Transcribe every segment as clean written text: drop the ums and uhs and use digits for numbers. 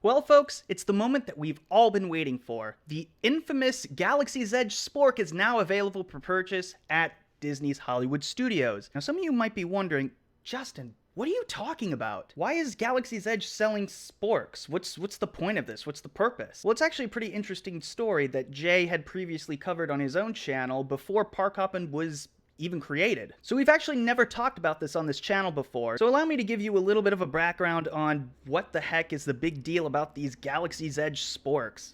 Well, folks, it's the moment that we've all been waiting for. The infamous Galaxy's Edge Spork is now available for purchase at Disney's Hollywood Studios. Now, some of you might be wondering, Justin, what are you talking about? Why is Galaxy's Edge selling sporks? What's the point of this? What's the purpose? Well, it's actually a pretty interesting story that Jay had previously covered on his own channel before Park Hoppin was even created. So we've actually never talked about this on this channel before. So allow me to give you a little bit of a background on what the heck is the big deal about these Galaxy's Edge sporks.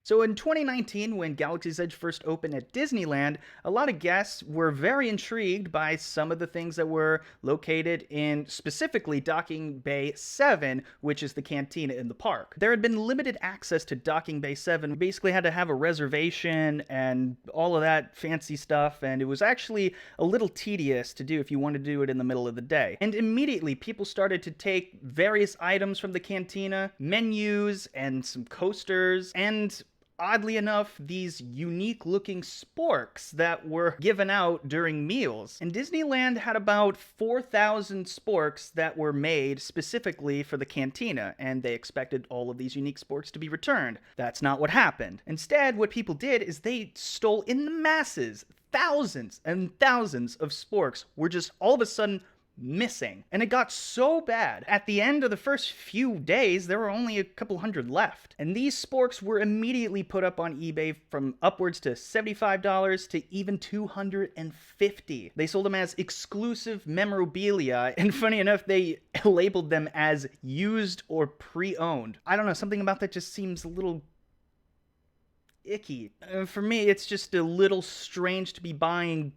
So in 2019, when Galaxy's Edge first opened at Disneyland, a lot of guests were very intrigued by some of the things that were located in specifically Docking Bay 7, which is the cantina in the park. There had been limited access to Docking Bay 7. We basically had to have a reservation and all of that fancy stuff, and it was actually a little tedious to do if you wanted to do it in the middle of the day. And immediately, people started to take various items from the cantina, menus, and some coasters, and oddly enough, these unique looking sporks that were given out during meals. And Disneyland had about 4,000 sporks that were made specifically for the cantina, and they expected all of these unique sporks to be returned. That's not what happened. Instead, what people did is they stole in the masses. Thousands and thousands of sporks were just all of a sudden missing. And it got so bad. At the end of the first few days, there were only a couple hundred left. And these sporks were immediately put up on eBay from upwards to $75 to even $250. They sold them as exclusive memorabilia, and funny enough, they labeled them as used or pre-owned. I don't know, something about that just seems a little icky. For me, it's just a little strange to be buying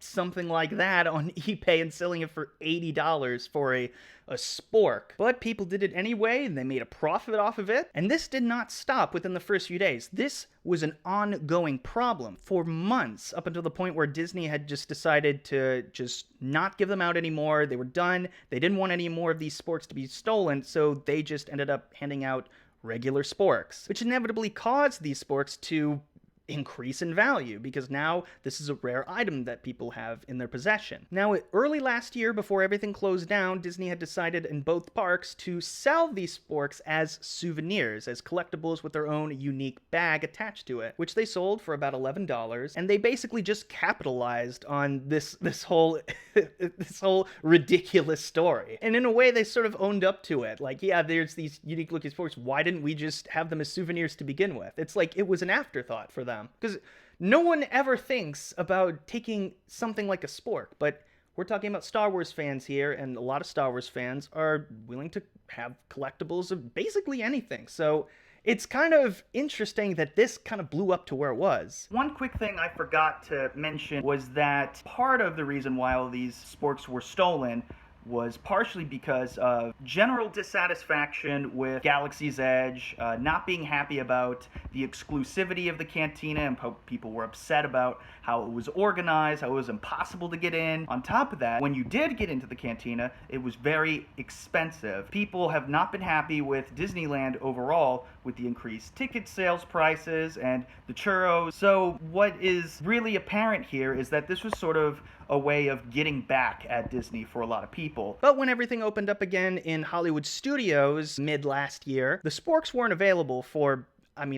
something like that on eBay and selling it for $80 for a spork. But people did it anyway, and they made a profit off of it. And this did not stop within the first few days. This was an ongoing problem for months, up until the point where Disney had just decided to just not give them out anymore. They were done. They didn't want any more of these sporks to be stolen, so they just ended up handing out regular sporks, which inevitably caused these sporks to increase in value, because now this is a rare item that people have in their possession. Now, early last year, before everything closed down, Disney had decided in both parks to sell these sporks as souvenirs, as collectibles with their own unique bag attached to it, which they sold for about $11, and they basically just capitalized on this whole this whole ridiculous story. And in a way, they sort of owned up to it. Like, yeah, there's these unique looking sporks. Why didn't we just have them as souvenirs to begin with? It's like it was an afterthought for them. Because no one ever thinks about taking something like a spork, but we're talking about Star Wars fans here, and a lot of Star Wars fans are willing to have collectibles of basically anything. So it's kind of interesting that this kind of blew up to where it was. One quick thing I forgot to mention was that part of the reason why all these sporks were stolen was partially because of general dissatisfaction with Galaxy's Edge, not being happy about the exclusivity of the cantina, and people were upset about how it was organized, how it was impossible to get in. On top of that, when you did get into the cantina, it was very expensive. People have not been happy with Disneyland overall with the increased ticket sales prices and the churros. So what is really apparent here is that this was sort of a way of getting back at Disney for a lot of people. But when everything opened up again in Hollywood Studios mid last year, the sporks weren't available for,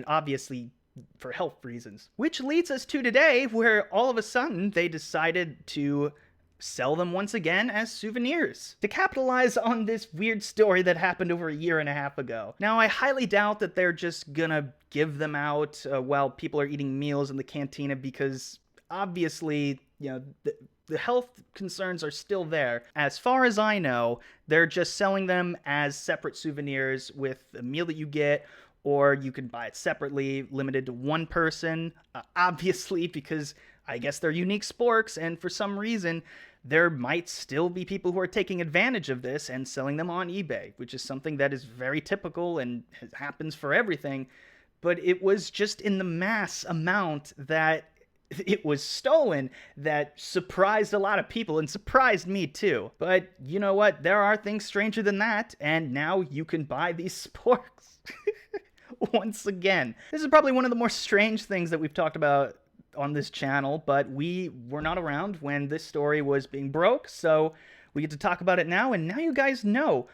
obviously for health reasons. Which leads us to today, where all of a sudden they decided to sell them once again as souvenirs to capitalize on this weird story that happened over a year and a half ago. Now, I highly doubt that they're just gonna give them out while people are eating meals in the cantina, because obviously, the health concerns are still there. As far as I know, they're just selling them as separate souvenirs with a meal that you get, or you could buy it separately, limited to one person, obviously, because I guess they're unique sporks, and for some reason, there might still be people who are taking advantage of this and selling them on eBay, which is something that is very typical and happens for everything. But it was just in the mass amount that it was stolen that surprised a lot of people, and surprised me too. But you know what? There are things stranger than that, and now you can buy these sporks once again. This is probably one of the more strange things that we've talked about on this channel, but we were not around when this story was being broke, so we get to talk about it now, and now you guys know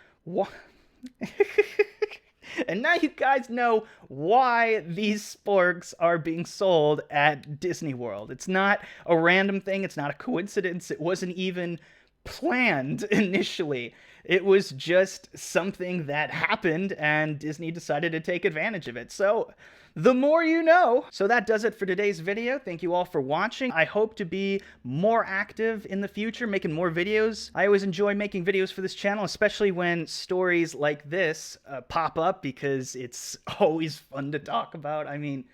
And now you guys know why these sporks are being sold at Disney World. It's not a random thing, it's not a coincidence, it wasn't even planned initially. It was just something that happened, and Disney decided to take advantage of it. So, the more you know. So that does it for today's video. Thank you all for watching. I hope to be more active in the future, making more videos. I always enjoy making videos for this channel, especially when stories like this pop up, because it's always fun to talk about. I mean...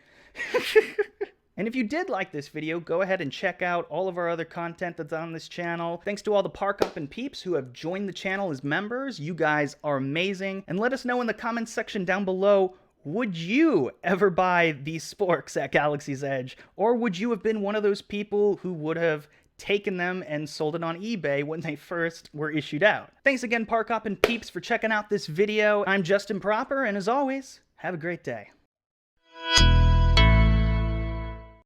And if you did like this video, go ahead and check out all of our other content that's on this channel. Thanks to all the Park Hoppin' peeps who have joined the channel as members. You guys are amazing. And let us know in the comments section down below, would you ever buy these sporks at Galaxy's Edge? Or would you have been one of those people who would have taken them and sold it on eBay when they first were issued out? Thanks again, Park Hoppin' peeps, for checking out this video. I'm Justin Proper, and as always, have a great day.